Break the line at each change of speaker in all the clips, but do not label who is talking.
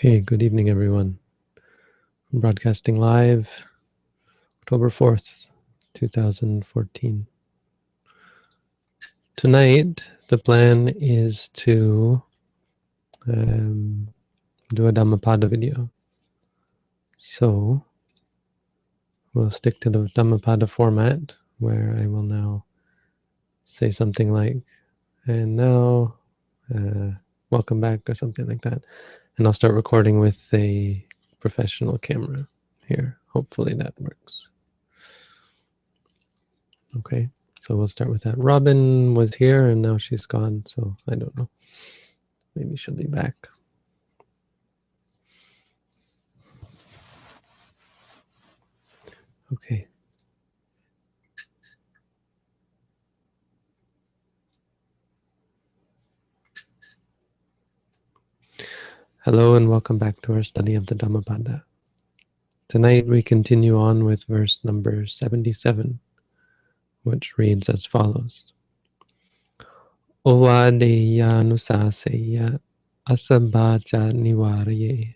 Okay, good evening, everyone. I'm broadcasting live October 4th, 2014. Tonight, the plan is to do a Dhammapada video. So, we'll stick to the Dhammapada format, where I will now say something like, and now, welcome back, or something like that. And I'll start recording with a professional camera here. Hopefully that works. Okay, so we'll start with that. Robin was here and now she's gone, so I don't know. Maybe she'll be back. Okay. Hello and welcome back to our study of the Dhammapada. Tonight we continue on with verse number 77, which reads as follows. Ovadeya nusaseya asabhaja niwaraye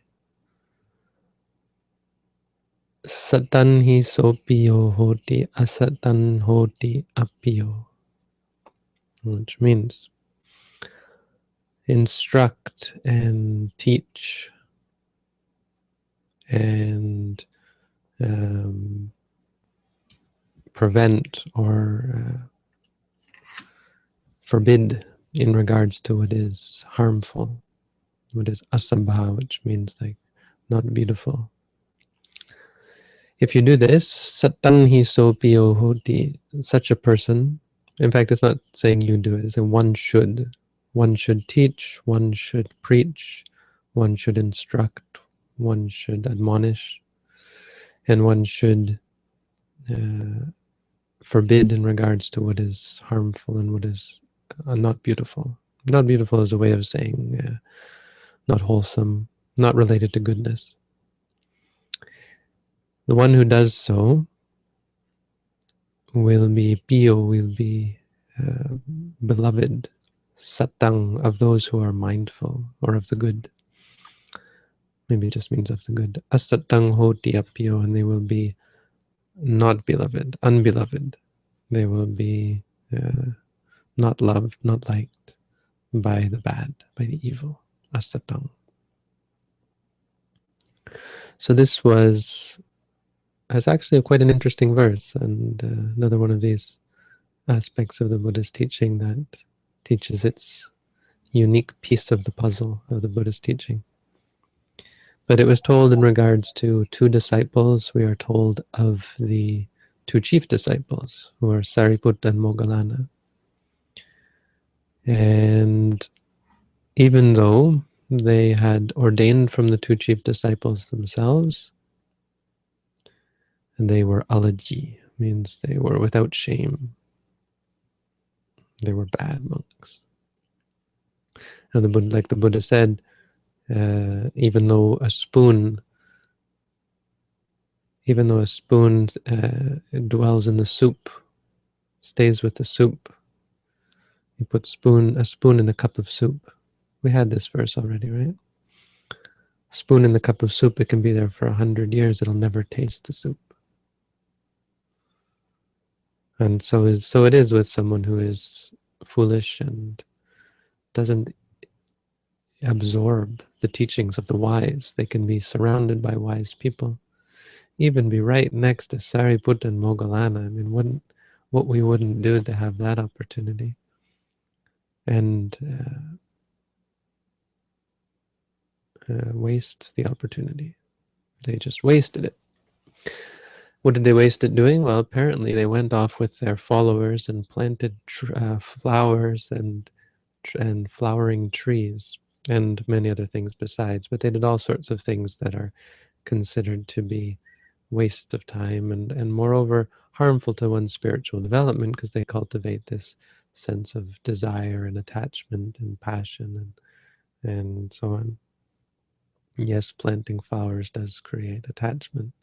satan hi sopiyo hoti asatan hoti appiyo, which means instruct and teach and prevent or forbid in regards to what is harmful, what is asambha, which means like not beautiful. If you do this, satan hi sopiyo hoti, such a person, in fact it's not saying you do it, it's saying one should. One should teach, one should preach, one should instruct, one should admonish, and one should forbid in regards to what is harmful and what is not beautiful. Not beautiful is a way of saying not wholesome, not related to goodness. The one who does so will be piyo, will be beloved, satang, of those who are mindful or of the good. Maybe it just means of the good. Asatang hoti appiyo, and they will be not beloved, unbeloved. They will be not loved, not liked by the bad, by the evil. Asatang. So this was actually quite an interesting verse, and another one of these aspects of the Buddhist teaching that teaches its unique piece of the puzzle of the Buddhist teaching. But it was told in regards to two disciples. We are told of the two chief disciples, who are Sariputta and Moggallana. And even though they had ordained from the two chief disciples themselves, and they were alaji, means they were without shame. They were bad monks. And the Buddha, like the Buddha said, even though a spoon dwells in the soup, stays with the soup. You put a spoon in a cup of soup. We had this verse already, right? A spoon in the cup of soup, it can be there for 100 years. It'll never taste the soup. And so it is with someone who is foolish and doesn't absorb the teachings of the wise. They can be surrounded by wise people, even be right next to Sariputta and Moggallana. I mean, what we wouldn't do to have that opportunity, and waste the opportunity. They just wasted it. What did they waste it doing? Well, apparently they went off with their followers and planted flowers and flowering trees and many other things besides. But they did all sorts of things that are considered to be waste of time and moreover harmful to one's spiritual development, because they cultivate this sense of desire and attachment and passion and so on. Yes, planting flowers does create attachment.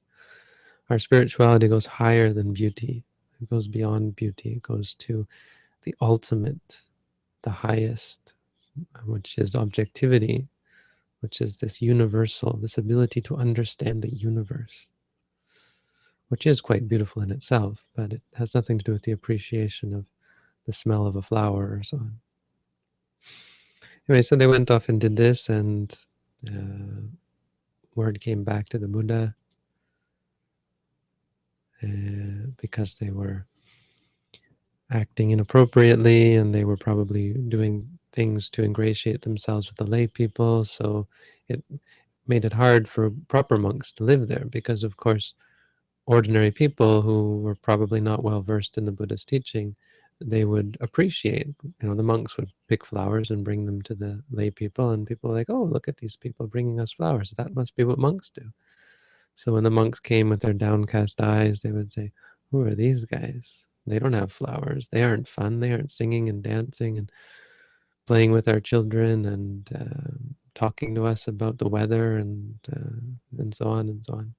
Our spirituality goes higher than beauty. It goes beyond beauty. It goes to the ultimate, the highest, which is objectivity, which is this universal, this ability to understand the universe, which is quite beautiful in itself, but it has nothing to do with the appreciation of the smell of a flower or so on. Anyway, so they went off and did this, and word came back to the Buddha because they were acting inappropriately, and they were probably doing things to ingratiate themselves with the lay people, so it made it hard for proper monks to live there, because of course ordinary people who were probably not well versed in the Buddha's teaching, they would appreciate, the monks would pick flowers and bring them to the lay people, and people were like, oh, look at these people bringing us flowers, that must be what monks do. So when the monks came with their downcast eyes, they would say, who are these guys? They don't have flowers. They aren't fun. They aren't singing and dancing and playing with our children and talking to us about the weather and so on and so on.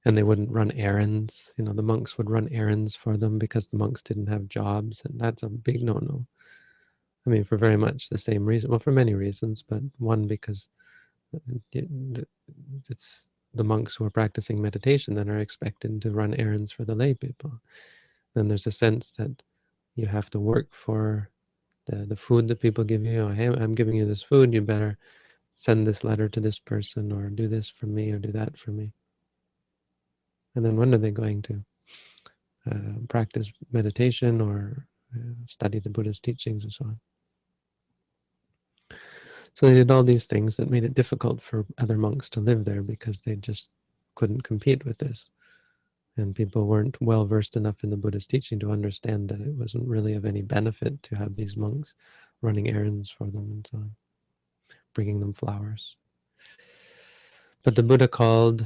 And they wouldn't run errands. The monks would run errands for them because the monks didn't have jobs, and that's a big no-no. I mean, for very much the same reason. Well, for many reasons, but one, because it's the monks who are practicing meditation that are expected to run errands for the lay people. Then there's a sense that you have to work for the food that people give you. Hey, I'm giving you this food, you better send this letter to this person, or do this for me, or do that for me. And then when are they going to practice meditation or study the Buddha's teachings and so on? So they did all these things that made it difficult for other monks to live there, because they just couldn't compete with this. And people weren't well versed enough in the Buddha's teaching to understand that it wasn't really of any benefit to have these monks running errands for them and so on, bringing them flowers. But the Buddha called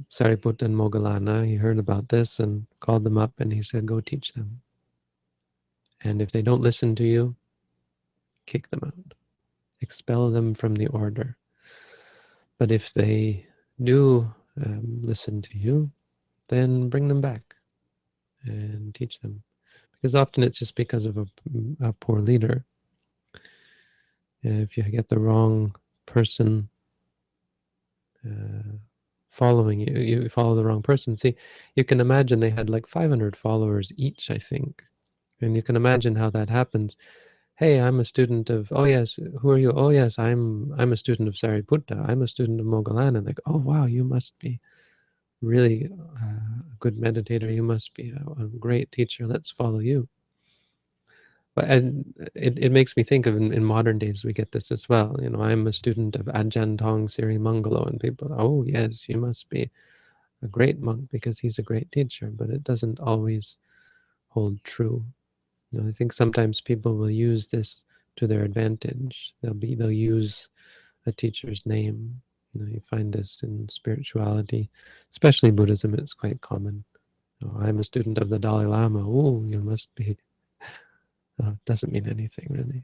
Sariputta and Moggallana. He heard about this and called them up, and he said, go teach them. And if they don't listen to you, kick them out. Expel them from the order. But if they do listen to you, then bring them back and teach them. Because often it's just because of a poor leader. If you get the wrong person following you, you follow the wrong person. See, you can imagine they had like 500 followers each, I think. And you can imagine how that happens. Hey, I'm a student of, oh yes, who are you? Oh yes, I'm a student of Sariputta. I'm a student of Moggallana. Like, oh wow, you must be really a good meditator. You must be a great teacher. Let's follow you. But it makes me think of in modern days we get this as well. I'm a student of Ajahn Tong Siri Mangalo, and people, oh yes, you must be a great monk because he's a great teacher. But it doesn't always hold true. I think sometimes people will use this to their advantage. They'll use a teacher's name. You find this in spirituality, especially Buddhism. It's quite common. I'm a student of the Dalai Lama. Oh, you must be. It doesn't mean anything really.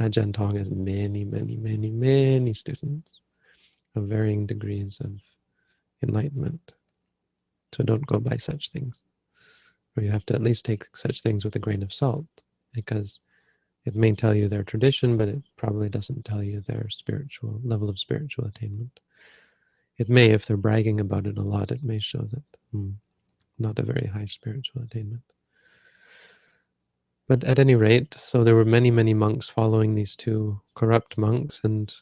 Ajahn Tong has many, many, many, many students of varying degrees of enlightenment. So don't go by such things. Or you have to at least take such things with a grain of salt, because it may tell you their tradition, but it probably doesn't tell you their spiritual level of spiritual attainment. It may, if they're bragging about it a lot, it may show that not a very high spiritual attainment. But at any rate, so there were many, many monks following these two corrupt monks, and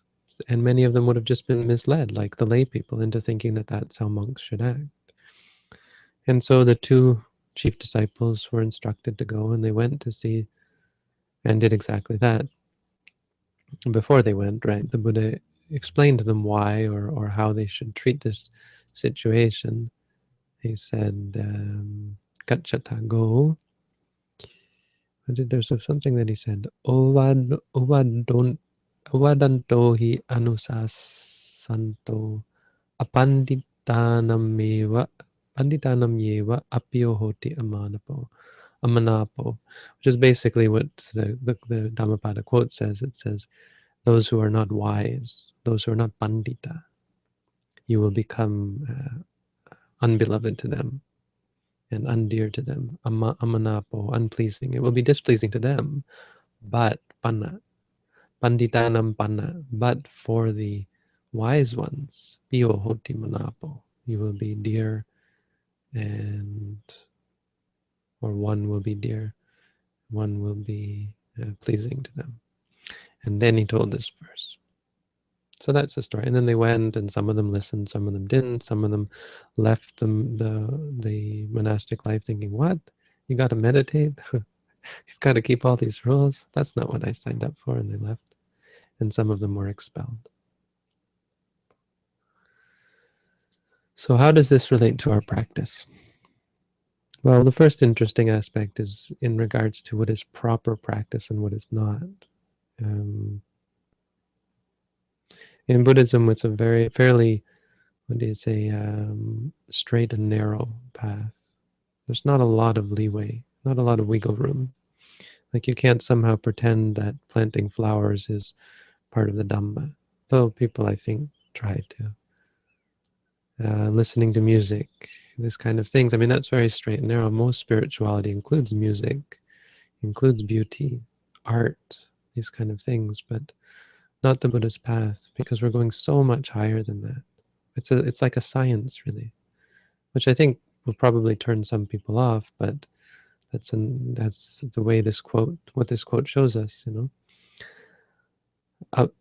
many of them would have just been misled, like the lay people, into thinking that that's how monks should act. And so the two chief disciples were instructed to go, and they went to see and did exactly that. Before they went, right, the Buddha explained to them why or how they should treat this situation. He said, Gacchata, go. There's something that he said, Ovadanto hi anusasanto apanditanam yeva apyo hoti amanapo, which is basically what the Dhammapada quote says. It says, those who are not wise, those who are not pandita, you will become unbeloved to them and undear to them. Amanapo, unpleasing. It will be displeasing to them, but panna, Panditanam panna, but for the wise ones, piyo hoti manapo, you will be dear, and or one will be dear, one will be pleasing to them. And then he told this verse. So that's the story. And then they went, and some of them listened, some of them didn't. Some of them left the monastic life thinking, "What? You got to meditate? You've got to keep all these rules? That's not what I signed up for." And they left. And some of them were expelled. So how does this relate to our practice? Well, the first interesting aspect is in regards to what is proper practice and what is not. In Buddhism, it's a fairly, what do you say, straight and narrow path. There's not a lot of leeway, not a lot of wiggle room. Like you can't somehow pretend that planting flowers is part of the Dhamma, though people, I think, try to. Listening to music, this kind of things. I mean, that's very straight and narrow. Most spirituality includes music, includes beauty, art, these kind of things, but not the Buddhist path, because we're going so much higher than that. It's like a science, really, which I think will probably turn some people off, but that's the way what this quote shows us, you know.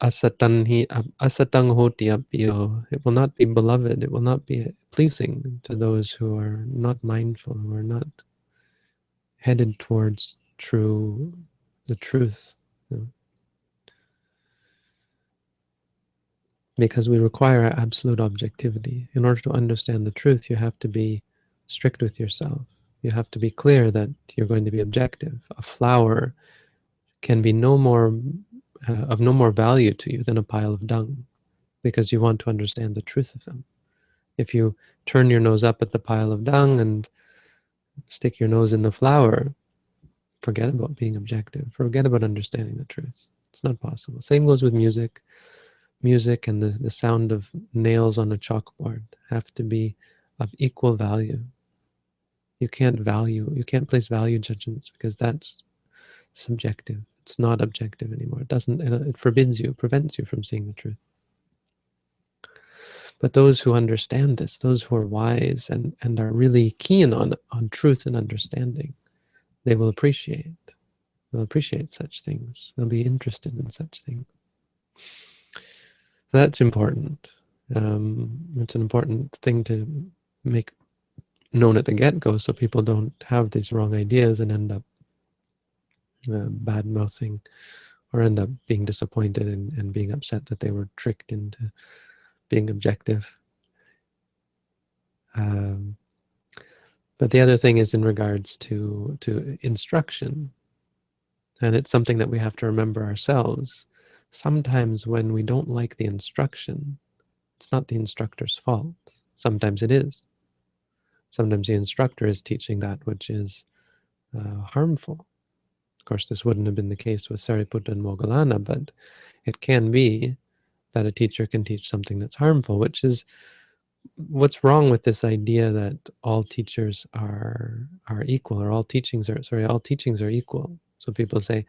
Asatang hoti appiyo. It will not be beloved, it will not be pleasing to those who are not mindful, who are not headed towards the truth. You know? Because we require absolute objectivity. In order to understand the truth, you have to be strict with yourself. You have to be clear that you're going to be objective. A flower can be of no more value to you than a pile of dung, because you want to understand the truth of them. If you turn your nose up at the pile of dung and stick your nose in the flower, forget about being objective. Forget about understanding the truth. It's not possible. Same goes with music. Music and the sound of nails on a chalkboard have to be of equal value. You can't place value judgments, because that's subjective. It's not objective anymore. It prevents you from seeing the truth. But those who understand this, those who are wise and are really keen on truth and understanding, they will appreciate. They'll appreciate such things. They'll be interested in such things. So that's important. It's an important thing to make known at the get-go, so people don't have these wrong ideas and end up bad-mouthing, or end up being disappointed and being upset that they were tricked into being objective. But the other thing is in regards to instruction, and it's something that we have to remember ourselves. Sometimes when we don't like the instruction, it's not the instructor's fault. Sometimes it is. Sometimes the instructor is teaching that which is harmful. Of course, this wouldn't have been the case with Sariputta and Moggallana, but it can be that a teacher can teach something that's harmful, which is what's wrong with this idea that all teachers are equal, or all teachings are equal. So people say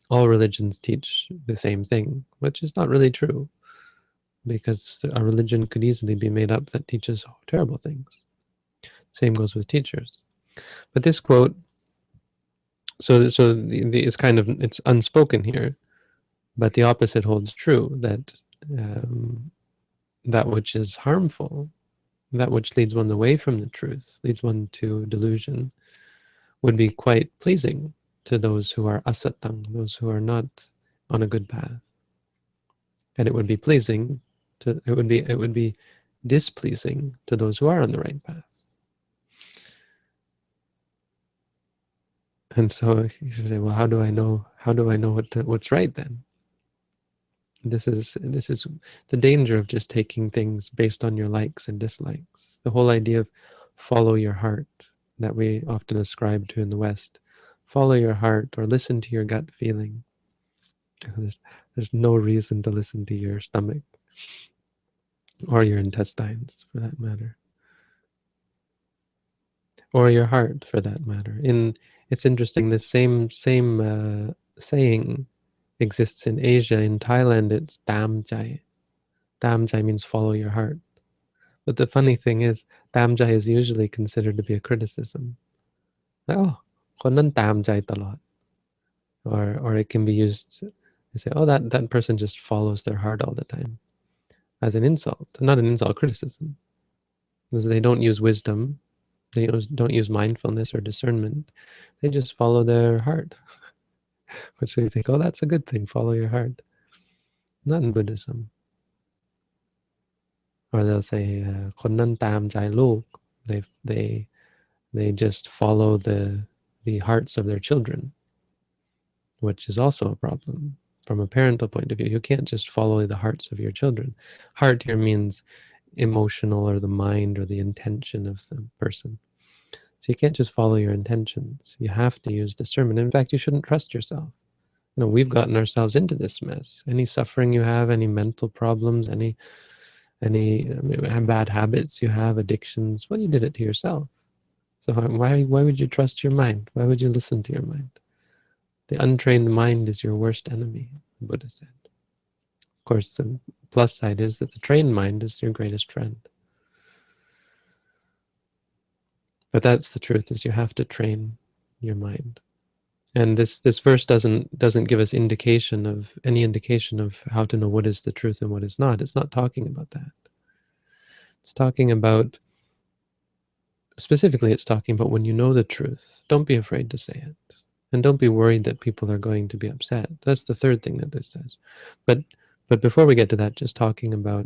all religions teach the same thing, which is not really true, because a religion could easily be made up that teaches terrible things. Same goes with teachers. But this quote, it's unspoken here, but the opposite holds true, that that which is harmful, that which leads one away from the truth, leads one to delusion, would be quite pleasing to those who are asatang, those who are not on a good path. And it would be displeasing to those who are on the right path. And so you say, well, how do I know what's right then? This is the danger of just taking things based on your likes and dislikes. The whole idea of follow your heart that we often ascribe to in the West. Follow your heart, or listen to your gut feeling. There's no reason to listen to your stomach or your intestines, for that matter, or your heart, for that matter. It's interesting. This same saying exists in Asia. In Thailand, it's Tam Jai. Tam Jai means follow your heart. But the funny thing is, Tam Jai is usually considered to be a criticism. Like, oh,คนนั้นตามใจตลอด. Or it can be used, they say, oh, that person just follows their heart all the time, as an insult, not an insult, criticism. Because they don't use wisdom, they don't use mindfulness or discernment, they just follow their heart. Which we think, oh, that's a good thing, follow your heart. Not in Buddhism. Or they'll say, คนนั้นตามใจลูก. They just follow the hearts of their children, which is also a problem from a parental point of view. You can't just follow the hearts of your children. Heart here means emotional, or the mind, or the intention of the person. So you can't just follow your intentions. You have to use discernment. In fact, you shouldn't trust yourself. You know, we've gotten ourselves into this mess. Any suffering you have, any mental problems, any bad habits you have, addictions, well, you did it to yourself. So why would you trust your mind? Why would you listen to your mind? The untrained mind is your worst enemy, the Buddha said. Of course, the plus side is that the trained mind is your greatest friend. But that's the truth, is you have to train your mind. And this verse doesn't give us any indication of how to know what is the truth and what is not. It's not talking about that. It's talking about, specifically, it's talking about when you know the truth, don't be afraid to say it. And don't be worried that people are going to be upset. That's the third thing that this says. But before we get to that, just talking about,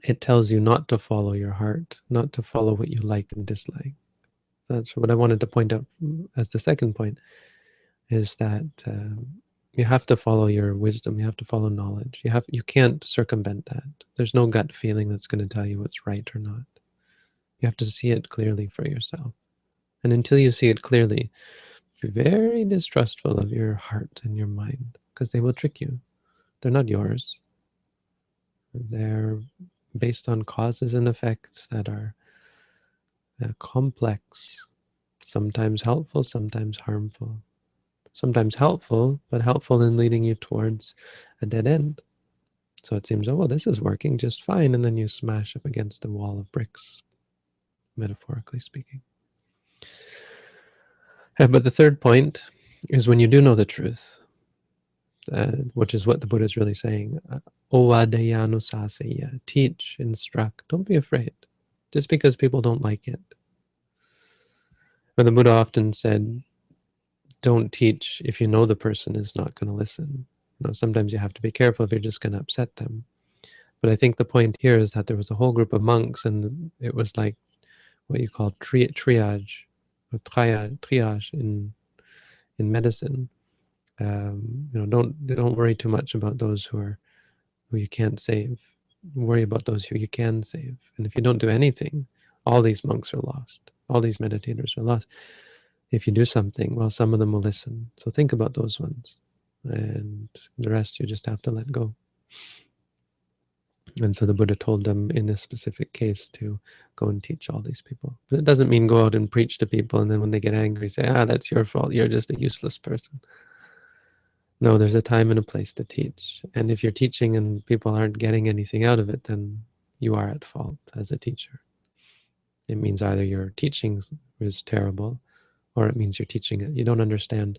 it tells you not to follow your heart, not to follow what you like and dislike. That's what I wanted to point out as the second point, is that you have to follow your wisdom. You have to follow knowledge. You can't circumvent that. There's no gut feeling that's going to tell you what's right or not. You have to see it clearly for yourself. And until you see it clearly, be very distrustful of your heart and your mind, because they will trick you. They're not yours. They're based on causes and effects that are complex, sometimes helpful, sometimes harmful. Sometimes helpful, but helpful in leading you towards a dead end. So it seems, oh, well, this is working just fine, and then you smash up against a wall of bricks, metaphorically speaking. But the third point is, when you do know the truth, which is what the Buddha is really saying, ovadeyanusaseya, teach, instruct, don't be afraid, just because people don't like it. Or the Buddha often said, don't teach if you know the person is not going to listen. You know, sometimes you have to be careful if you're just going to upset them. But I think the point here is that there was a whole group of monks, and it was like what you call triage, or triage in medicine. You know, don't worry too much about those who you can't save. Worry about those who you can save. And if you don't do anything, all these monks are lost. All these meditators are lost. If you do something, well, some of them will listen. So think about those ones. And the rest you just have to let go. And so the Buddha told them in this specific case to go and teach all these people. But it doesn't mean go out and preach to people, and then when they get angry, say, that's your fault, you're just a useless person. No, there's a time and a place to teach. And if you're teaching and people aren't getting anything out of it, then you are at fault as a teacher. It means either your teaching is terrible, or it means you're teaching it. You don't understand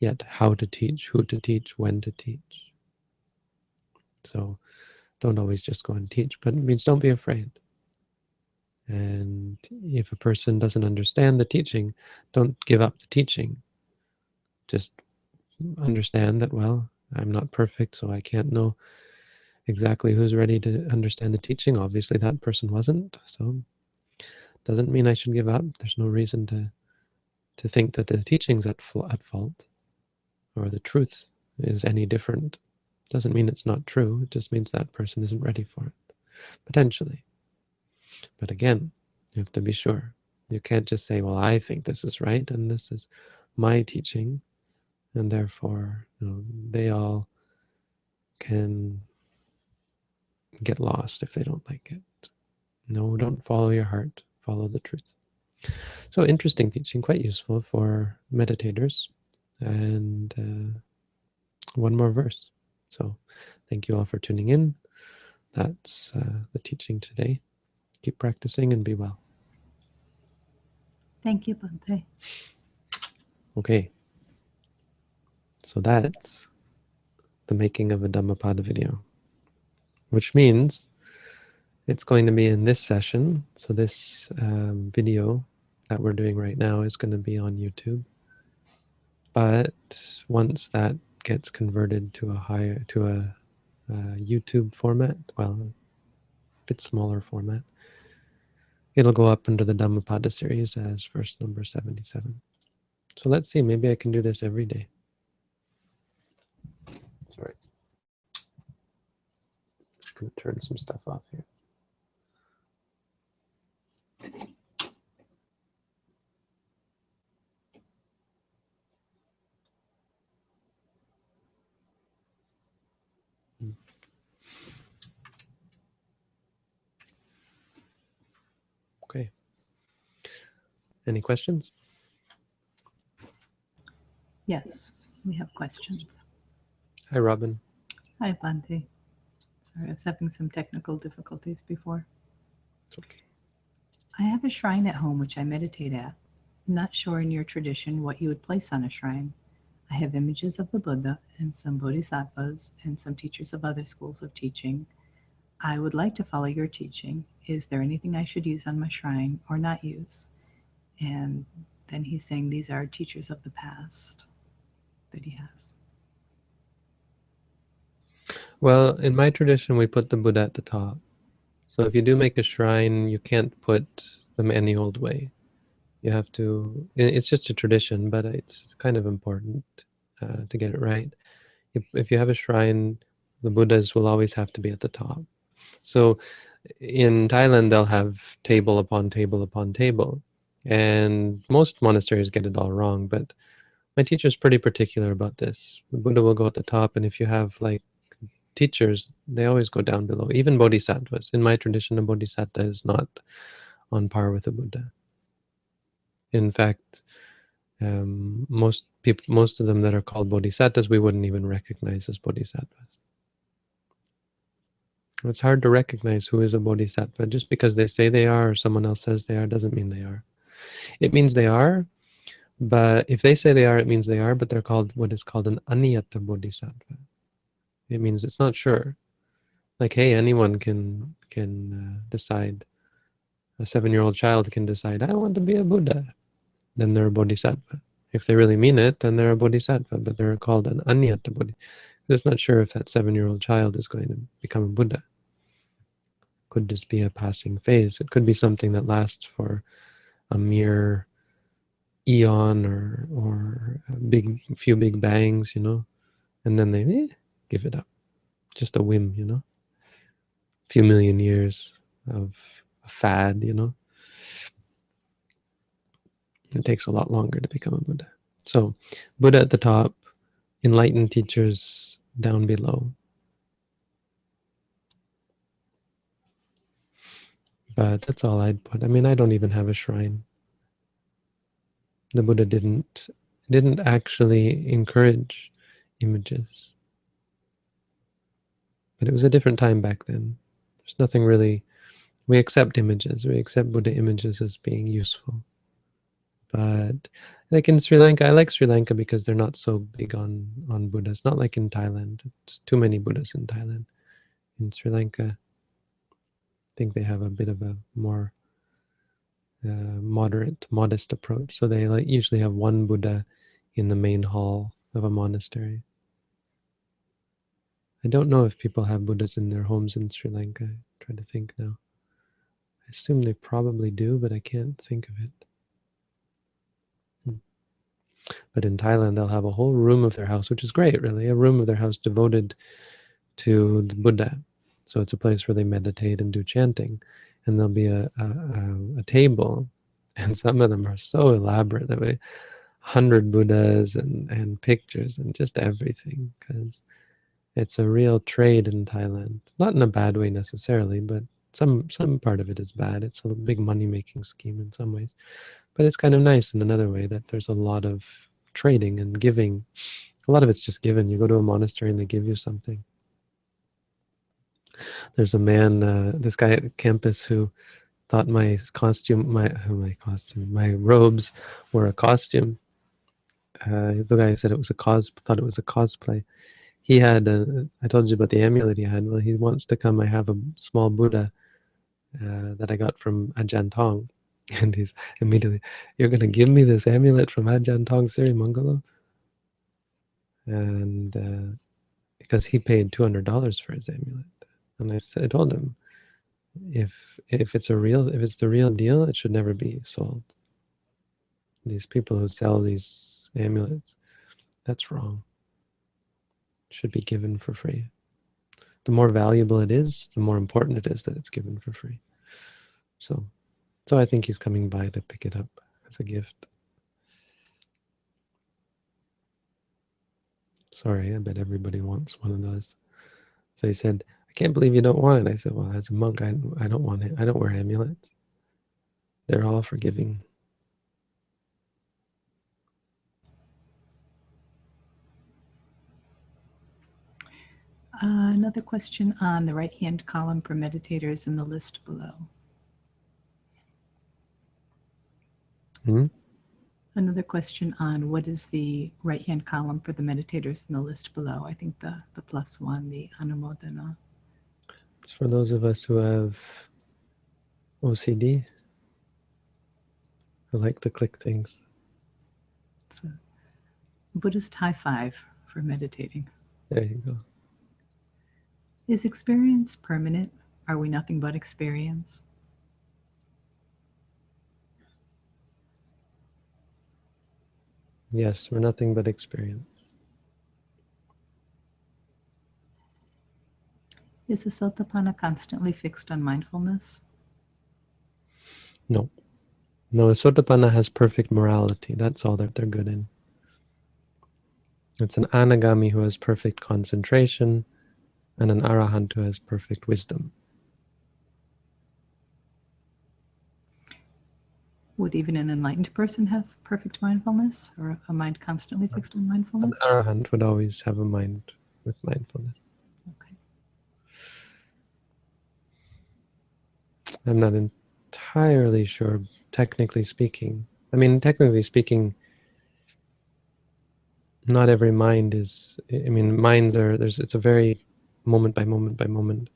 yet how to teach, who to teach, when to teach. So don't always just go and teach, but it means don't be afraid. And if a person doesn't understand the teaching, don't give up the teaching. Just understand that, well, I'm not perfect, so I can't know exactly who's ready to understand the teaching. Obviously that person wasn't, so doesn't mean I should give up. There's no reason to think that the teaching's at fault, or the truth is any different. Doesn't mean it's not true. It just means that person isn't ready for it, potentially. But again, you have to be sure. You can't just say, well, I think this is right, and this is my teaching, and therefore, you know, they all can get lost if they don't like it. No, don't follow your heart. Follow the truth. So interesting teaching, quite useful for meditators. And one more verse. So thank you all for tuning in. That's the teaching today. Keep practicing and be well.
Thank you, Bhante.
Okay. So that's the making of a Dhammapada video, which means it's going to be in this session. So this video that we're doing right now is going to be on YouTube. But once that gets converted to a YouTube format, well, a bit smaller format, it'll go up under the Dhammapada series as verse number 77. So let's see, maybe I can do this every day. Sorry. Just going to turn some stuff off here. Okay. Any questions?
Yes, we have questions.
Hi, Robin.
Hi, Bhante. Sorry, I was having some technical difficulties before.
It's okay.
I have a shrine at home which I meditate at. Not sure in your tradition what you would place on a shrine. I have images of the Buddha and some bodhisattvas and some teachers of other schools of teaching. I would like to follow your teaching. Is there anything I should use on my shrine or not use? And then he's saying these are teachers of the past that he has.
Well, in my tradition, we put the Buddha at the top. So if you do make a shrine, you can't put them any old way. You have to, it's just a tradition, but it's kind of important to get it right. If you have a shrine, the Buddhas will always have to be at the top. So in Thailand, they'll have table upon table upon table. And most monasteries get it all wrong, but my teacher's pretty particular about this. The Buddha will go at the top, and if you have like teachers, they always go down below. Even bodhisattvas. In my tradition, a bodhisattva is not on par with a Buddha. In fact, most of them that are called bodhisattvas, we wouldn't even recognize as bodhisattvas. It's hard to recognize who is a bodhisattva. Just because they say they are or someone else says they are doesn't mean they are. It means they are, but if they say they are, it means they are, but they're called what is called an aniyata bodhisattva. It means it's not sure. Like, hey, anyone can decide. A 7-year-old child can decide, I want to be a Buddha. Then they're a bodhisattva. If they really mean it, then they're a bodhisattva, but they're called an aniyata bodhisattva. It's not sure if that 7-year-old child is going to become a Buddha. Could just be a passing phase. It could be something that lasts for a mere eon or a few big bangs, and then they give it up. Just a whim, a few million years of a fad, It takes a lot longer to become a Buddha. So Buddha at the top, enlightened teachers down below. But that's all I'd put. I mean, I don't even have a shrine. The Buddha didn't actually encourage images. But it was a different time back then. There's nothing really, we accept images. We accept Buddha images as being useful. But like in Sri Lanka, I like Sri Lanka because they're not so big on Buddhas. Not like in Thailand. It's too many Buddhas in Thailand. In Sri Lanka, I think they have a bit of a more modest approach. So they usually have one Buddha in the main hall of a monastery. I don't know if people have Buddhas in their homes in Sri Lanka. I'm trying to think now. I assume they probably do, but I can't think of it. But in Thailand, they'll have a whole room of their house, which is great, really, a room of their house devoted to the Buddha. So it's a place where they meditate and do chanting. And there'll be a table, and some of them are so elaborate. There will be 100 Buddhas and pictures and just everything, because it's a real trade in Thailand. Not in a bad way necessarily, but some part of it is bad. It's a big money-making scheme in some ways. But it's kind of nice in another way that there's a lot of trading and giving A lot of it's just given. You go to a monastery and they give you something. There's a man, this guy at campus who thought my costume, my robes were a costume. The guy said it was thought it was a cosplay. He had, I told you about the amulet he had. Well, he wants to come. I have a small Buddha that I got from Ajahn Tong. And he's immediately, you're going to give me this amulet from Ajahn Tong Siri Mangalo? And because he paid $200 for his amulet. And I told him, if it's the real deal, it should never be sold. These people who sell these amulets, that's wrong. It should be given for free. The more valuable it is, the more important it is that it's given for free. So I think he's coming by to pick it up as a gift. Sorry, I bet everybody wants one of those. So he said, I can't believe you don't want it. I said, well, as a monk, I don't want it. I don't wear amulets. They're all for giving.
Another question on the right-hand column for meditators in the list below. Another question on what is the right-hand column for the meditators in the list below. I think the plus one, the anumodana.
It's for those of us who have OCD, who like to click things.
It's a Buddhist high five for meditating.
There you go.
Is experience permanent? Are we nothing but experience?
Yes, we're nothing but experience.
Is the Sotapanna constantly fixed on mindfulness?
No. No, a Sotapanna has perfect morality. That's all that they're good in. It's an Anagami who has perfect concentration and an Arahant who has perfect wisdom.
Would even an enlightened person have perfect mindfulness, or a mind constantly fixed on
An
mindfulness?
Arahant would always have a mind with mindfulness.
Okay.
I'm not entirely sure, technically speaking. I mean, technically speaking, not every mind is, I mean, minds are, it's a very moment by moment by moment.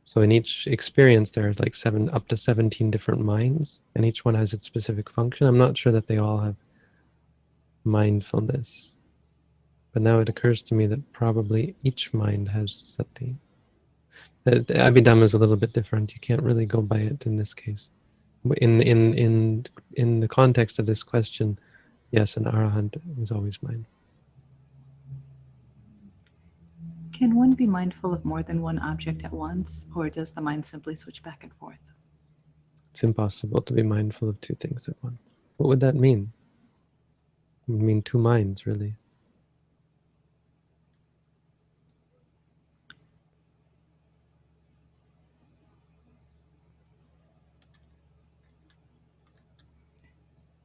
So in each experience, there's like up to 17 different minds, and each one has its specific function. I'm not sure that they all have mindfulness. But now it occurs to me that probably each mind has sati. The Abhidhamma is a little bit different. You can't really go by it in this case. In the context of this question, yes, an Arahant is always mindful.
Can one be mindful of more than one object at once, or does the mind simply switch back and forth?
It's impossible to be mindful of two things at once. What would that mean? It would mean two minds, really.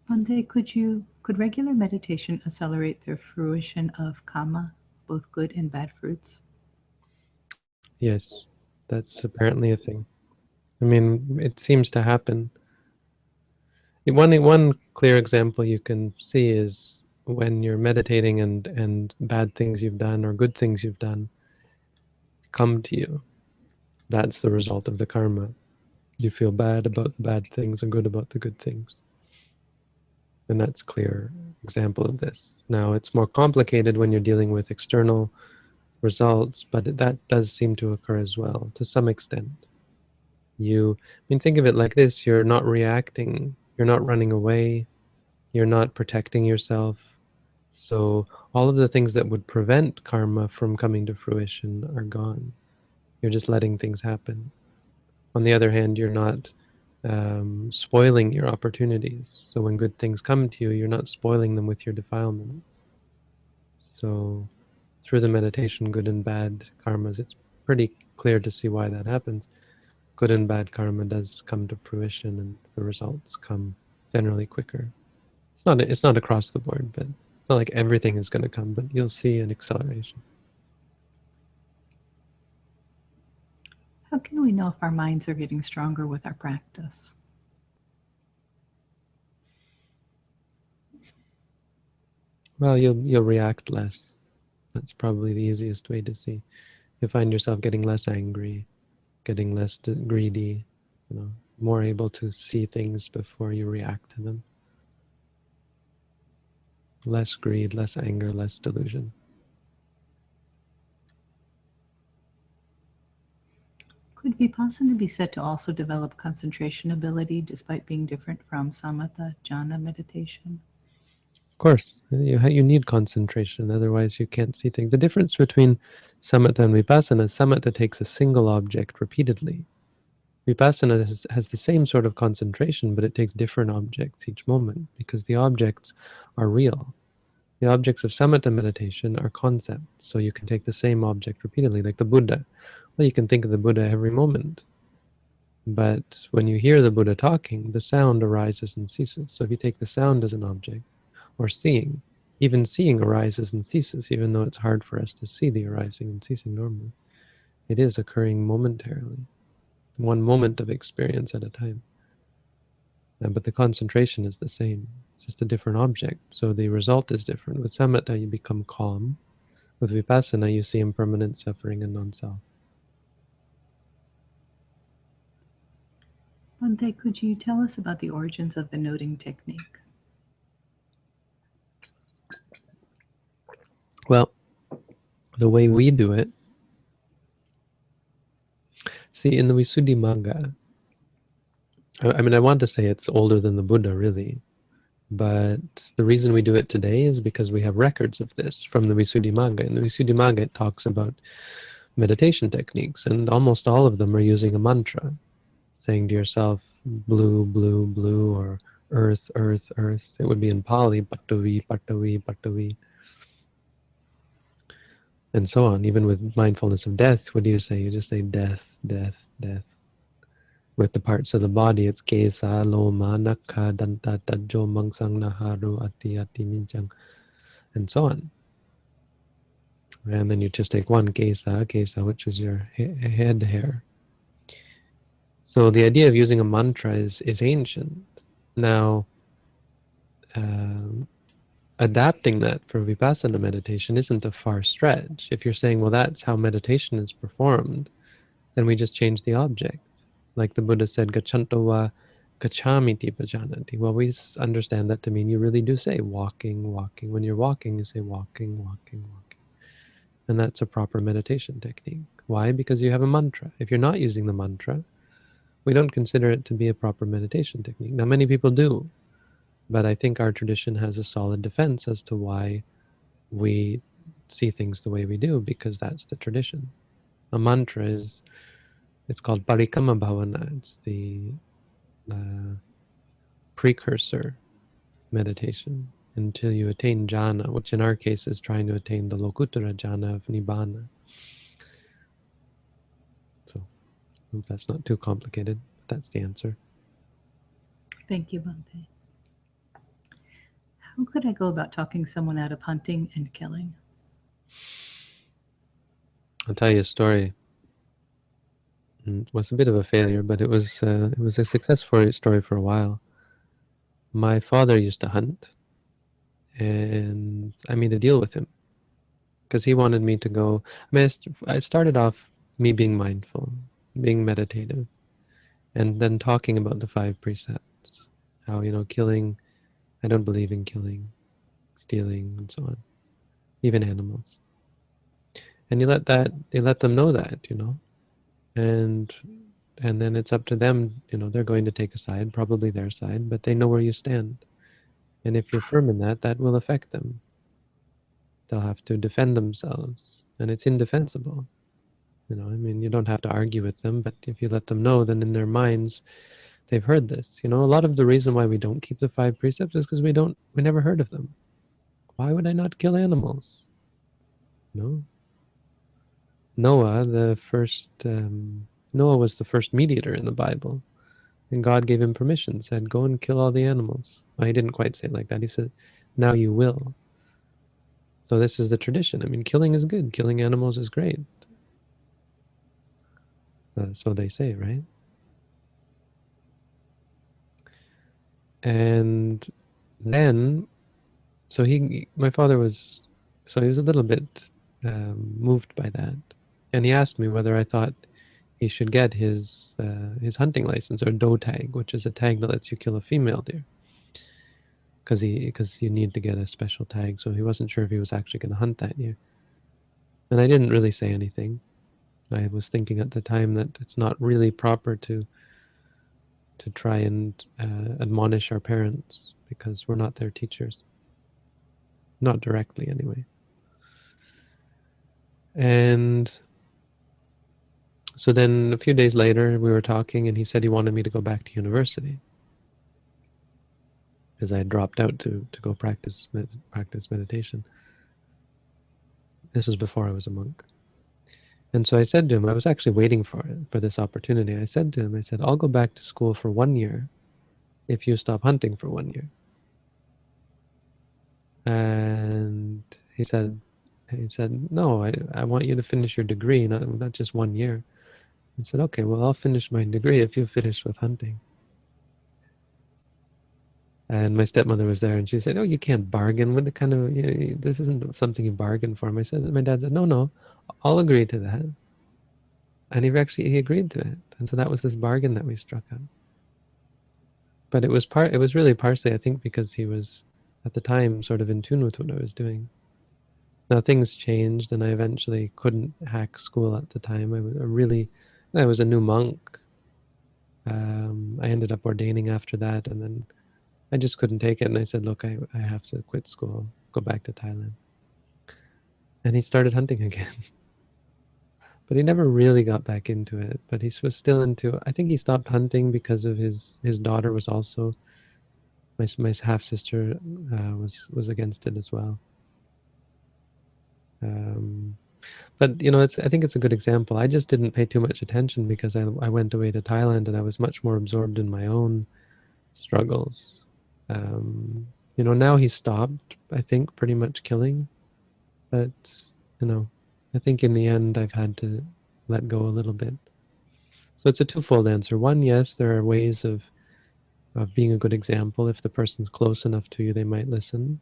Bhante, could regular meditation accelerate the fruition of kama, both good and bad fruits?
Yes, that's apparently a thing. I mean, it seems to happen. One clear example you can see is when you're meditating and bad things you've done or good things you've done come to you. That's the result of the karma. You feel bad about the bad things and good about the good things. And that's a clear example of this. Now, it's more complicated when you're dealing with external results, but that does seem to occur as well, to some extent. I mean, think of it like this. You're not reacting. You're not running away. You're not protecting yourself. So all of the things that would prevent karma from coming to fruition are gone. You're just letting things happen. On the other hand, you're not spoiling your opportunities. So when good things come to you, you're not spoiling them with your defilements. So through the meditation, good and bad karmas, it's pretty clear to see why that happens. Good and bad karma does come to fruition, and the results come generally quicker. It's not across the board, but It's not like everything is going to come, but you'll see an acceleration.
How can we know if our minds are getting stronger with our practice?
Well, you'll react less. That's probably the easiest way to see. You find yourself getting less angry, getting less greedy, more able to see things before you react to them. Less greed, less anger, less delusion.
Could Vipassana be said to also develop concentration ability despite being different from samatha jhana meditation?
Of course, you need concentration, otherwise you can't see things. The difference between samatha and vipassana is samatha takes a single object repeatedly. Vipassana has the same sort of concentration, but it takes different objects each moment because the objects are real. The objects of samatha meditation are concepts, so you can take the same object repeatedly, like the Buddha. Well, you can think of the Buddha every moment, but when you hear the Buddha talking, the sound arises and ceases. So if you take the sound as an object, or seeing, even seeing arises and ceases, even though it's hard for us to see the arising and ceasing normally. It is occurring momentarily, one moment of experience at a time. But the concentration is the same. It's just a different object. So the result is different. With samatha, you become calm. With vipassana, you see impermanent suffering and non-self.
Bhante, could you tell us about the origins of the noting technique?
Well, the way we do it, see, in the Visuddhimagga, I mean, I want to say it's older than the Buddha, really. But the reason we do it today is because we have records of this from the Visuddhimagga. In the Visuddhimagga, it talks about meditation techniques, and almost all of them are using a mantra, saying to yourself, blue, blue, blue, or earth, earth, earth. It would be in Pali, patavi, patavi, patavi, and so on. Even with mindfulness of death, what do you say? You just say death, death, death. With the parts of the body, it's kesa, loma, nakha, danta, tajo, mangsang, naharu, ati, ati, minchang, and so on. And then you just take one kesa, which is your head hair. So the idea of using a mantra is ancient. Now, adapting that for vipassana meditation isn't a far stretch. If you're saying, well, that's how meditation is performed, then we just change the object. Like the Buddha said, gachanto va gachamiti bhajanati. Well, we understand that to mean you really do say walking, walking. When you're walking, you say walking, walking, walking. And that's a proper meditation technique. Why? Because you have a mantra. If you're not using the mantra, we don't consider it to be a proper meditation technique. Now, many people do, but I think our tradition has a solid defense as to why we see things the way we do, because that's the tradition. A mantra is, it's called parikama bhavana. It's the precursor meditation until you attain jhana, which in our case is trying to attain the lokuttara jhana of nibbana. So I hope that's not too complicated. That's the answer.
Thank you, Bhante. How could I go about talking someone out of hunting and killing?
I'll tell you a story. It was a bit of a failure, but it was a successful story for a while. My father used to hunt, and I made a deal with him because he wanted me to go. I mean, I started off me being mindful, being meditative, and then talking about the 5 precepts. How, killing, I don't believe in killing, stealing, and so on, even animals. And you let them know that, and then it's up to them, they're going to take a side, probably their side, but they know where you stand. And if you're firm in that, that will affect them. They'll have to defend themselves, and it's indefensible. I mean, you don't have to argue with them, but if you let them know, then in their minds, they've heard this. A lot of the reason why we don't keep the 5 precepts is because we never heard of them. Why would I not kill animals? No. Noah, Noah was the first mediator in the Bible, and God gave him permission, said, go and kill all the animals. Well, he didn't quite say it like that. He said, now you will. So this is the tradition. I mean, killing is good. Killing animals is great. So they say, right? And then, so my father was, so he was a little bit moved by that, and he asked me whether I thought he should get his hunting license, or doe tag, which is a tag that lets you kill a female deer, because you need to get a special tag. So he wasn't sure if he was actually going to hunt that year, and I didn't really say anything. I was thinking at the time that it's not really proper to try and admonish our parents, because we're not their teachers, not directly anyway. And so then a few days later, we were talking, and he said he wanted me to go back to university, because I had dropped out to go practice meditation. This was before I was a monk. And so I said to him, I was actually waiting for this opportunity. I said to him, I said, I'll go back to school for 1 year if you stop hunting for 1 year. And he said, no, I want you to finish your degree, not just 1 year. I said, okay, well, I'll finish my degree if you finish with hunting. And my stepmother was there, and she said, oh, you can't bargain with the kind of, this isn't something you bargain for. My dad said, no, I'll agree to that. And he agreed to it. And so that was this bargain that we struck out. But it was really partially, I think, because he was at the time sort of in tune with what I was doing. Now things changed, and I eventually couldn't hack school at the time. I was a new monk. I ended up ordaining after that, and then I just couldn't take it, and I said, look, I have to quit school, go back to Thailand. And he started hunting again. But he never really got back into it. But he was still into, I think he stopped hunting because of his daughter was also, my half-sister was against it as well. But I think it's a good example. I just didn't pay too much attention because I went away to Thailand, and I was much more absorbed in my own struggles. Now he's stopped, I think, pretty much killing. But, I think in the end I've had to let go a little bit. So it's a twofold answer. One, yes, there are ways of being a good example. If the person's close enough to you, they might listen.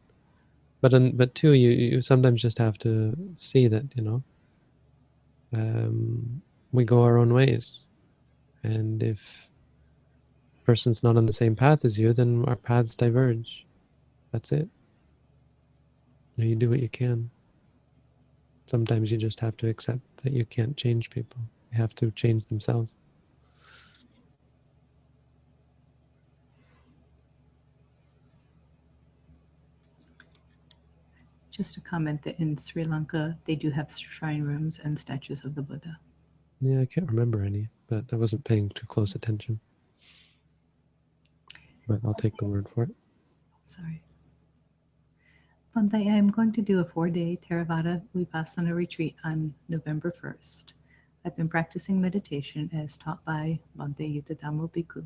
But two, you sometimes just have to see that, we go our own ways. And if a person's not on the same path as you, then our paths diverge. That's it. You do what you can. Sometimes you just have to accept that you can't change people. They have to change themselves.
Just a comment that in Sri Lanka, they do have shrine rooms and statues of the Buddha.
Yeah, I can't remember any, but I wasn't paying too close attention. But I'll take the word for it.
Sorry. Bhante, I am going to do a 4-day Theravada Vipassana retreat on November 1st. I've been practicing meditation as taught by Bhante Yuttadhammo Bhikkhu.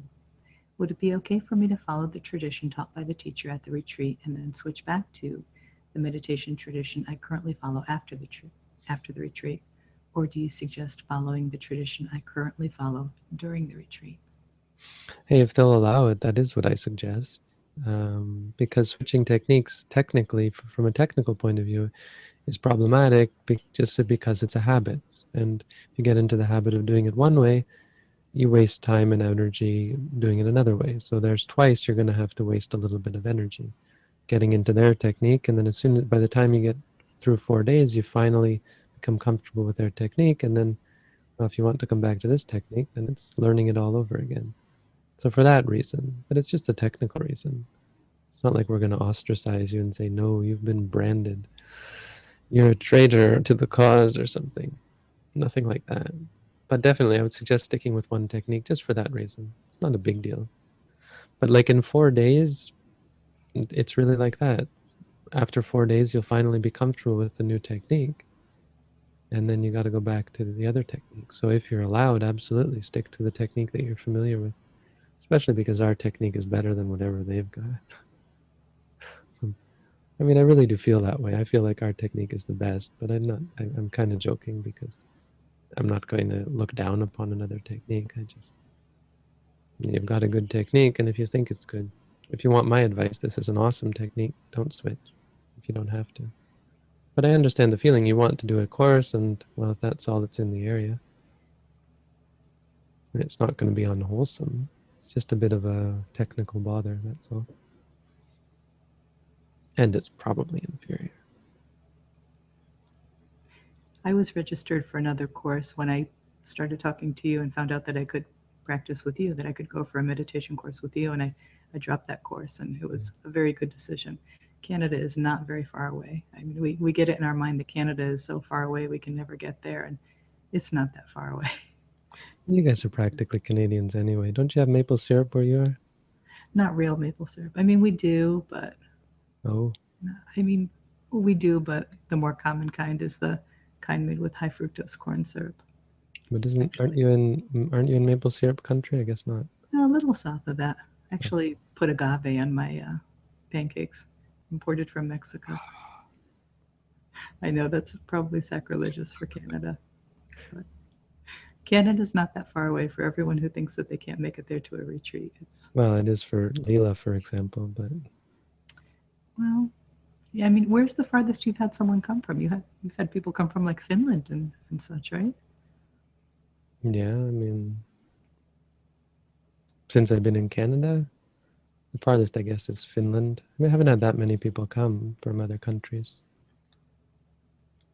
Would it be okay for me to follow the tradition taught by the teacher at the retreat and then switch back to the meditation tradition I currently follow after the retreat? Or do you suggest following the tradition I currently follow during the retreat?
Hey, if they'll allow it, that is what I suggest. Because switching techniques, technically, from a technical point of view, is problematic just because it's a habit. And if you get into the habit of doing it one way, you waste time and energy doing it another way. So there's twice you're going to have to waste a little bit of energy getting into their technique. And then by the time you get through 4 days, you finally become comfortable with their technique. And then if you want to come back to this technique, then it's learning it all over again. So for that reason, but it's just a technical reason. It's not like we're going to ostracize you and say, no, you've been branded. You're a traitor to the cause or something. Nothing like that. But definitely, I would suggest sticking with one technique just for that reason. It's not a big deal. But like in 4 days, it's really like that. After 4 days, you'll finally be comfortable with the new technique. And then you got to go back to the other technique. So if you're allowed, absolutely stick to the technique that you're familiar with. Especially because our technique is better than whatever they've got. I mean, I really do feel that way. I feel like our technique is the best, but I'm not. I'm kind of joking because I'm not going to look down upon another technique. You've got a good technique, and if you think it's good, if you want my advice, this is an awesome technique. Don't switch if you don't have to. But I understand the feeling. You want to do a course, and well, if that's all that's in the area, it's not going to be unwholesome. It's just a bit of a technical bother, that's all. And it's probably inferior.
I was registered for another course when I started talking to you and found out that I could practice with you, that I could go for a meditation course with you, and I dropped that course, and it was a very good decision. Canada is not very far away. I mean, we get it in our mind that Canada is so far away we can never get there, and it's not that far away.
You guys are practically Canadians anyway. Don't you have maple syrup where you are?
Not real maple syrup. I mean, we do, but
Oh,
I mean, we do, but the more common kind is the kind made with high fructose corn syrup.
but
Actually,
aren't you in maple syrup country? I guess not.
a little south of that. Actually, put agave on my pancakes, imported from Mexico. I know that's probably sacrilegious for Canada, but Canada's not that far away for everyone who thinks that they can't make it there to a retreat. It's
Well, it is for Leela, for example, but
well, yeah. I mean, where's the farthest you've had someone come from? You've had people come from like Finland and such, right?
yeah, I mean, since I've been in Canada, the farthest, I guess, is Finland. I mean, I haven't had that many people come from other countries.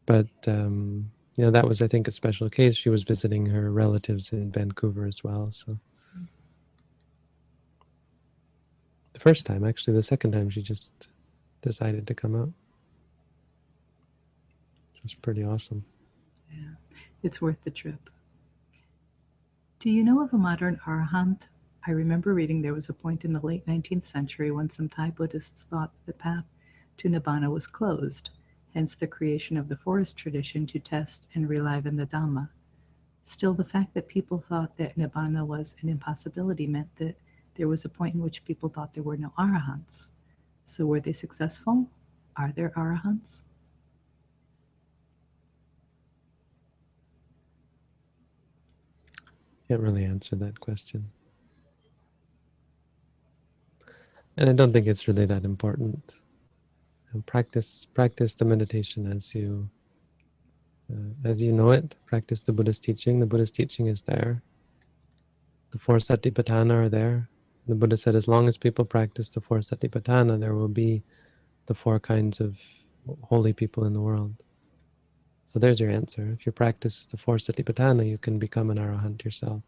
But, that was, I think, a special case. She was visiting her relatives in Vancouver as well. So the first time, actually, the second time, she just decided to come out. It was pretty awesome.
Yeah, it's worth the trip. Do you know of a modern arahant? I remember reading there was a point in the late 19th century when some Thai Buddhists thought the path to Nibbana was closed, hence the creation of the forest tradition to test and reliven the Dhamma. Still, the fact that people thought that Nibbana was an impossibility meant that there was a point in which people thought there were no arahants. So, were they successful? Are there arahants?
Can't really answer that question. And I don't think it's really that important. And practice the meditation as you know it. Practice the Buddhist teaching. The Buddhist teaching is there. The four satipatthana are there. The Buddha said, as long as people practice the four satipatthana, there will be the four kinds of holy people in the world. So there's your answer. If you practice the four satipatthana, you can become an arahant yourself.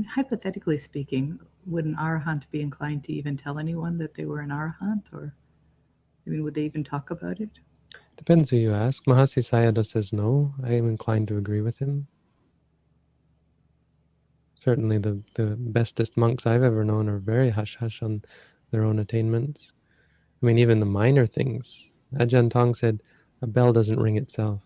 Hypothetically speaking, would an arahant be inclined to even tell anyone that they were an arahant? Or, I mean, would they even talk about it?
Depends who you ask. Mahasi Sayadaw says no. I am inclined to agree with him. Certainly the bestest monks I've ever known are very hush-hush on their own attainments. I mean, even the minor things. Ajahn Tong said, a bell doesn't ring itself.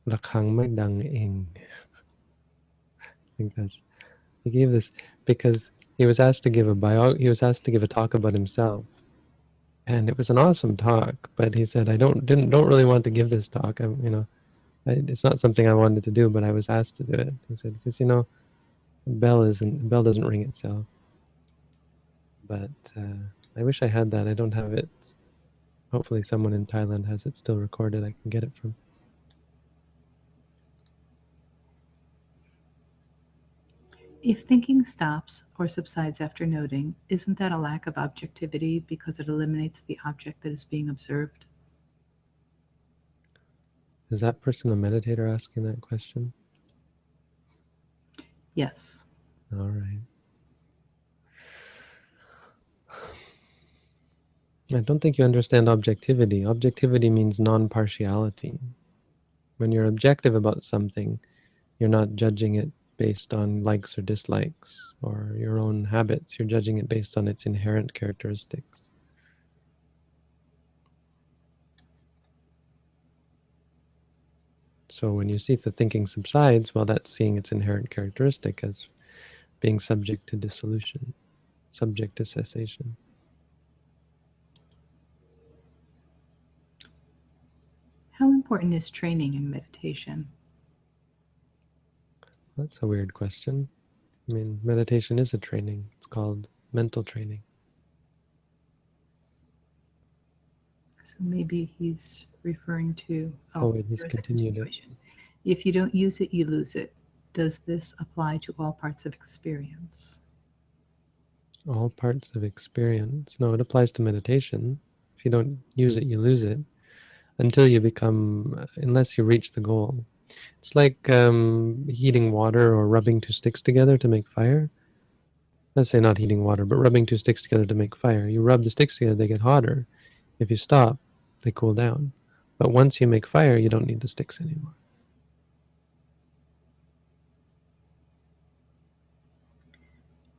Rakhang mai dang ing. I think he gave this because he was asked to give a talk about himself. And it was an awesome talk, but he said, I don't really want to give this talk. It's not something I wanted to do, but I was asked to do it. He said, because the bell doesn't ring itself. But I wish I had that. I don't have it. Hopefully someone in Thailand has it still recorded. I can get it from.
If thinking stops or subsides after noting, isn't that a lack of objectivity because it eliminates the object that is being observed?
Is that person a meditator asking that question?
Yes.
All right. I don't think you understand objectivity. Objectivity means non-partiality. When you're objective about something, you're not judging it based on likes or dislikes or your own habits. You're judging it based on its inherent characteristics. So when you see the thinking subsides, well, that's seeing its inherent characteristic as being subject to dissolution, subject to cessation.
How important is training in meditation?
That's a weird question. I mean, meditation is a training. It's called mental training.
So maybe he's referring to,
Oh, wait, he's
there is a
continued it.
continuation. If you don't use it, you lose it. Does this apply to all parts of experience?
All parts of experience. No, it applies to meditation. If you don't use it, you lose it until you become, unless you reach the goal. It's like heating water or rubbing two sticks together to make fire. Let's say not heating water, but rubbing two sticks together to make fire. You rub the sticks together, they get hotter. If you stop, they cool down. But once you make fire, you don't need the sticks anymore.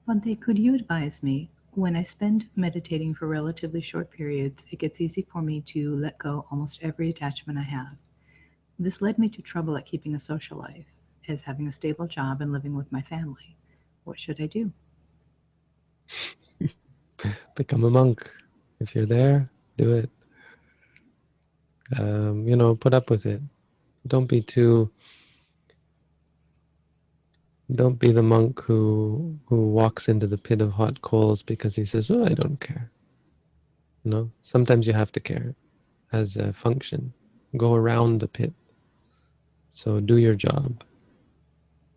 Bhante, could you advise me? When I spend meditating for relatively short periods, it gets easy for me to let go almost every attachment I have. This led me to trouble at keeping a social life, as having a stable job and living with my family. What should I do?
Become a monk. If you're there, do it. Put up with it. Don't be the monk who walks into the pit of hot coals because he says, "Oh, I don't care." Sometimes you have to care as a function. Go around the pit. So do your job.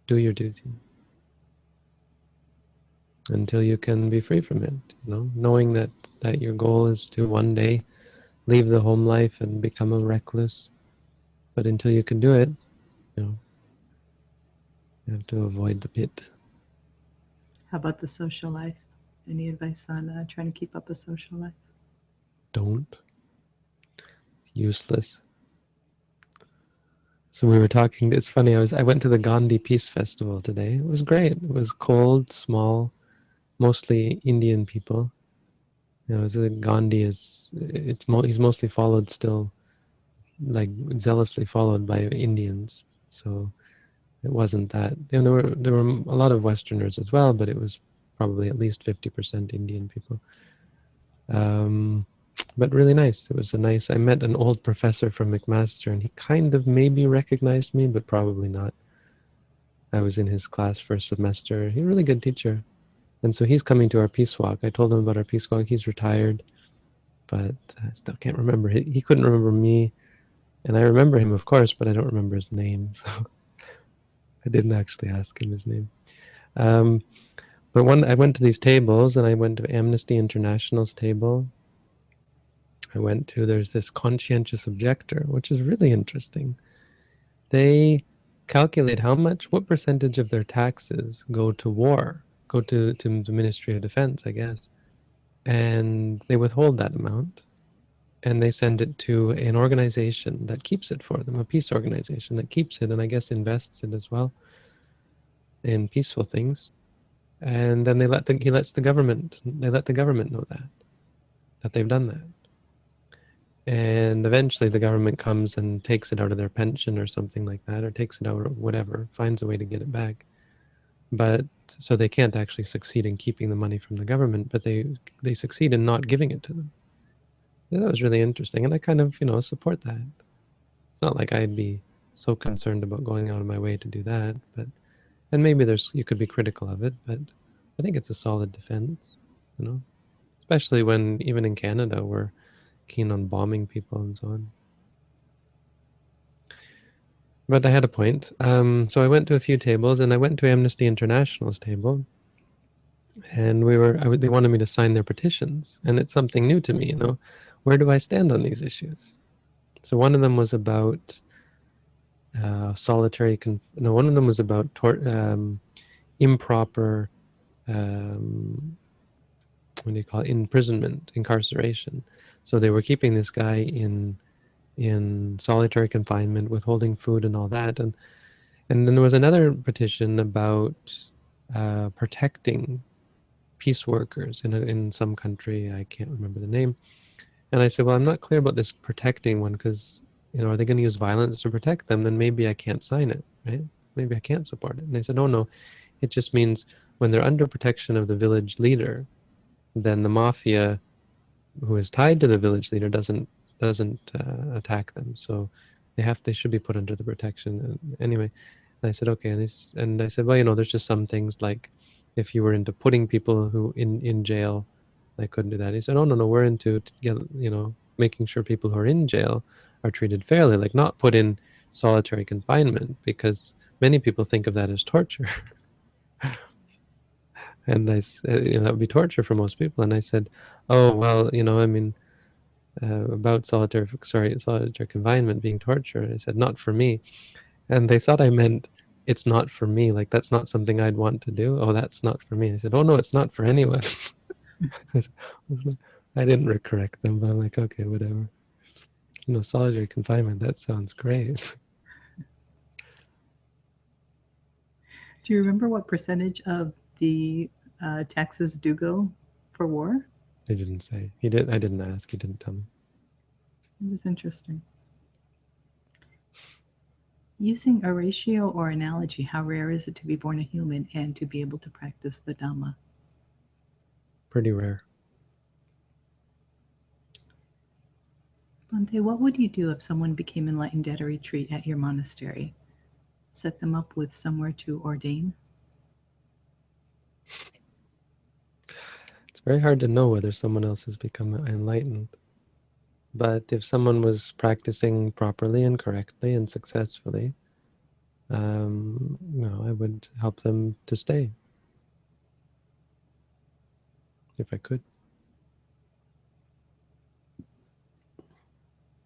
Do your duty until you can be free from it. Knowing that your goal is to one day leave the home life and become a recluse. But until you can do it, you have to avoid the pit.
How about the social life? Any advice on trying to keep up a social life?
Don't. It's useless. So we were talking. It's funny. I went to the Gandhi Peace Festival today. It was great. It was cold, small, mostly Indian people. Gandhi is. He's mostly followed still, like zealously followed by Indians. So it wasn't that. There were a lot of Westerners as well, but it was probably at least 50% Indian people. But really nice. It was I met an old professor from McMaster, and he kind of maybe recognized me, but probably not. I was in his class for a semester. He's a really good teacher. And so he's coming to our peace walk. I told him about our peace walk. He's retired, but I still can't remember. He couldn't remember me. And I remember him, of course, but I don't remember his name. So I didn't actually ask him his name. But I went to these tables, and I went to Amnesty International's table. There's this conscientious objector, which is really interesting. They calculate what percentage of their taxes go to war, go to the Ministry of Defense, I guess. And they withhold that amount, and they send it to an organization that keeps it for them, a peace organization that keeps it, and I guess invests it as well in peaceful things. And then they let the government know that they've done that. And eventually the government comes and takes it out of their pension or something like that, or takes it out or whatever, finds a way to get it back. But so they can't actually succeed in keeping the money from the government, but they succeed in not giving it to them. Yeah, that was really interesting, and I kind of support that. It's not like I'd be so concerned about going out of my way to do that, and maybe you could be critical of it, but I think it's a solid defense, especially when even in Canada we're keen on bombing people and so on. But I had a point. So I went to a few tables, and I went to Amnesty International's table, and they wanted me to sign their petitions, and it's something new to me. Where do I stand on these issues? So one of them was about one of them was about improper, what do you call it, incarceration. So they were keeping this guy in solitary confinement, withholding food and all that, and then there was another petition about protecting peace workers in some country. I can't remember the name. And I said, well, I'm not clear about this protecting one, because are they going to use violence to protect them? Then maybe I can't sign it, right? Maybe I can't support it. And they said, oh no, it just means when they're under protection of the village leader, then the mafia who is tied to the village leader doesn't attack them. So they should be put under the protection. And anyway, and I said okay, and I said, well, there's just some things like if you were into putting people who in jail, I couldn't do that. He said, oh no, we're into making sure people who are in jail are treated fairly, like not put in solitary confinement, because many people think of that as torture. And I said, that would be torture for most people. And I said, oh well, I mean, about solitary confinement being torture. I said, not for me. And they thought I meant it's not for me. Like, that's not something I'd want to do. Oh, that's not for me. I said, oh no, it's not for anyone. I didn't correct them, but I'm like, okay, whatever. Solitary confinement, that sounds great.
Do you remember what percentage of the taxes do go for war?
He didn't say. He did. I didn't ask. He didn't tell me.
It was interesting. Using a ratio or analogy, how rare is it to be born a human and to be able to practice the Dhamma?
Pretty rare.
Bhante, what would you do if someone became enlightened at a retreat at your monastery? Set them up with somewhere to ordain?
It's very hard to know whether someone else has become enlightened. But if someone was practicing properly and correctly and successfully, I would help them to stay, if I could.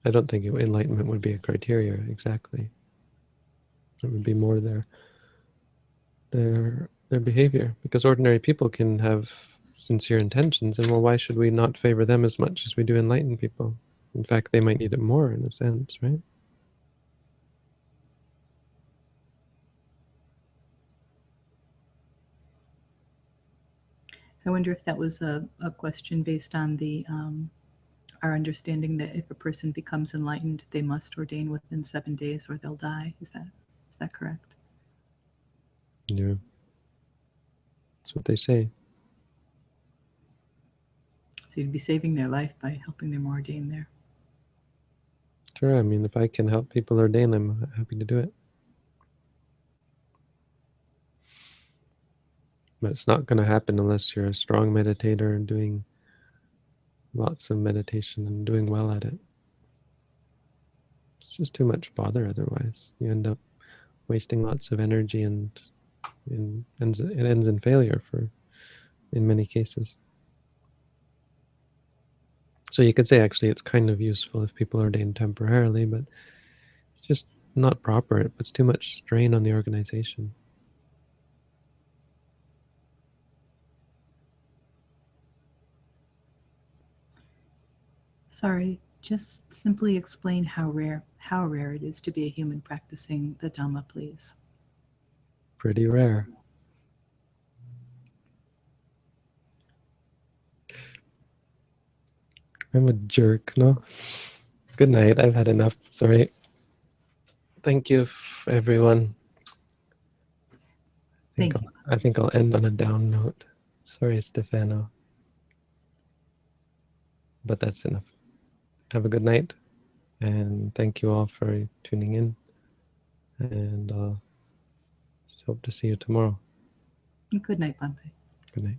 I don't think enlightenment would be a criteria exactly. It would be more their behavior, because ordinary people can have sincere intentions, and well, why should we not favor them as much as we do enlightened people? In fact, they might need it more in a sense, right?
I wonder if that was a question based on our understanding that if a person becomes enlightened, they must ordain within 7 days or they'll die. Is that correct?
Yeah. That's what they say.
So you'd be saving their life by helping them ordain there.
Sure, I mean, if I can help people ordain, I'm happy to do it. But it's not going to happen unless you're a strong meditator and doing lots of meditation and doing well at it. It's just too much bother otherwise. You end up wasting lots of energy, and it ends in failure in many cases. So you could say actually it's kind of useful if people ordain temporarily, but it's just not proper. It puts too much strain on the organization.
Sorry, just simply explain how rare it is to be a human practicing the Dhamma, please.
Pretty rare. I'm a jerk, no? Good night. I've had enough. Sorry. Thank you, everyone.
Thank you.
I think I'll end on a down note. Sorry, Stefano. But that's enough. Have a good night. And thank you all for tuning in. And hope to see you tomorrow.
Good night, Bhante.
Good night.